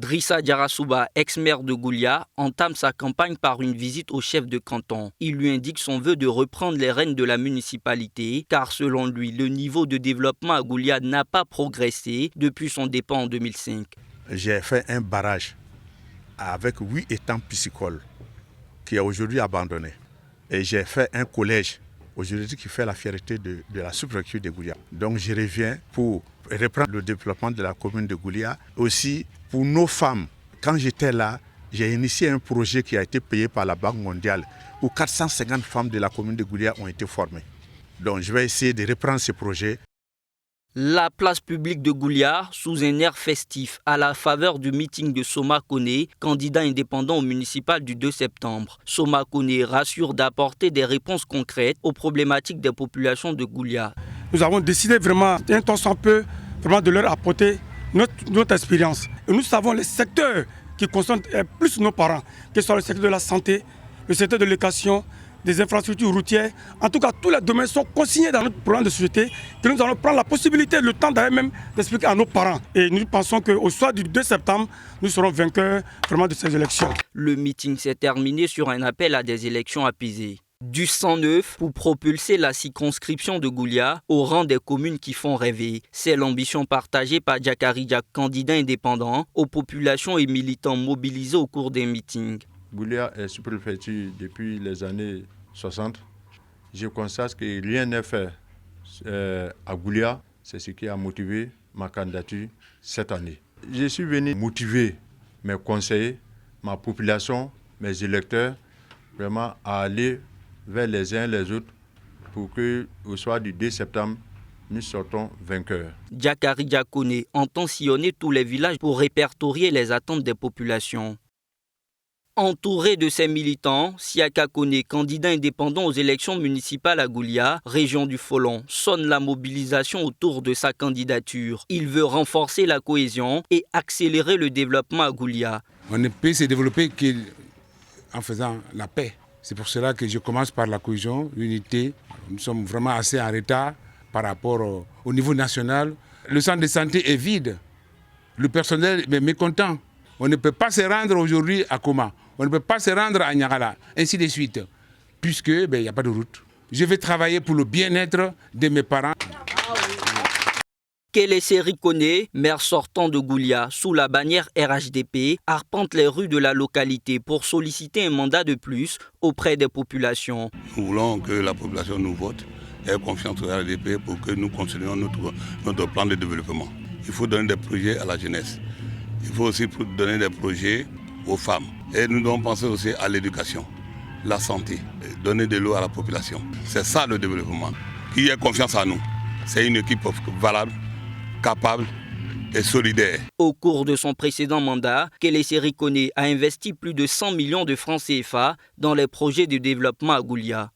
Drissa Diarasouba, ex-maire de Goulia, entame sa campagne par une visite au chef de canton. Il lui indique son vœu de reprendre les rênes de la municipalité, car selon lui, le niveau de développement à Goulia n'a pas progressé depuis son départ en 2005. J'ai fait un barrage avec 8 étangs piscicoles qui est aujourd'hui abandonné. Et j'ai fait un collège aujourd'hui qui fait la fierté de la sous-préfecture de Goulia. Donc je reviens pour reprendre le développement de la commune de Goulia. Aussi pour nos femmes. Quand j'étais là, j'ai initié un projet qui a été payé par la Banque mondiale où 450 femmes de la commune de Goulia ont été formées. Donc je vais essayer de reprendre ce projet. La place publique de Goulia, sous un air festif, à la faveur du meeting de Soma Kone, candidat indépendant au municipal du 2 septembre. Soma Kone rassure d'apporter des réponses concrètes aux problématiques des populations de Goulia. Nous avons décidé vraiment, un temps sans peu, vraiment de leur apporter notre expérience. Et nous savons les secteurs qui concernent plus nos parents, que ce soit le secteur de la santé, le secteur de l'éducation, des infrastructures routières. En tout cas, tous les domaines sont consignés dans notre programme de société que nous allons prendre la possibilité, le temps d'ailleurs même d'expliquer à nos parents. Et nous pensons qu'au soir du 2 septembre, nous serons vainqueurs vraiment de ces élections. Le meeting s'est terminé sur un appel à des élections apaisées. Du sang neuf pour propulser la circonscription de Goulia au rang des communes qui font rêver. C'est l'ambition partagée par Diakari Diak, candidat indépendant, aux populations et militants mobilisés au cours des meetings. Goulia est sous-préfecture depuis les années 60. Je constate que rien n'est fait à Goulia. C'est ce qui a motivé ma candidature cette année. Je suis venu motiver mes conseillers, ma population, mes électeurs, vraiment à aller vers les uns et les autres pour qu'au soir du 2 septembre, nous sortons vainqueurs. Diakari Diakone entend sillonner tous les villages pour répertorier les attentes des populations. Entouré de ses militants, Siaka Kone, candidat indépendant aux élections municipales à Goulia, région du Folon, sonne la mobilisation autour de sa candidature. Il veut renforcer la cohésion et accélérer le développement à Goulia. On ne peut se développer qu'en faisant la paix. C'est pour cela que je commence par la cohésion, l'unité. Nous sommes vraiment assez en retard par rapport au niveau national. Le centre de santé est vide. Le personnel est mécontent. On ne peut pas se rendre aujourd'hui à Koma. On ne peut pas se rendre à Nyagala, ainsi de suite, puisque il n'y a pas de route. Je vais travailler pour le bien-être de mes parents. Keleseri Kone, maire sortant de Goulia, sous la bannière RHDP, arpente les rues de la localité pour solliciter un mandat de plus auprès des populations. Nous voulons que la population nous vote et ait confiance au RHDP pour que nous continuions notre plan de développement. Il faut donner des projets à la jeunesse. Il faut aussi donner des projets aux femmes. Et nous devons penser aussi à l'éducation, la santé, donner de l'eau à la population. C'est ça le développement. Qui ait confiance en nous. C'est une équipe valable, capable et solidaire. Au cours de son précédent mandat, Keleseri Kone a investi plus de 100 millions de francs CFA dans les projets de développement à Goulia.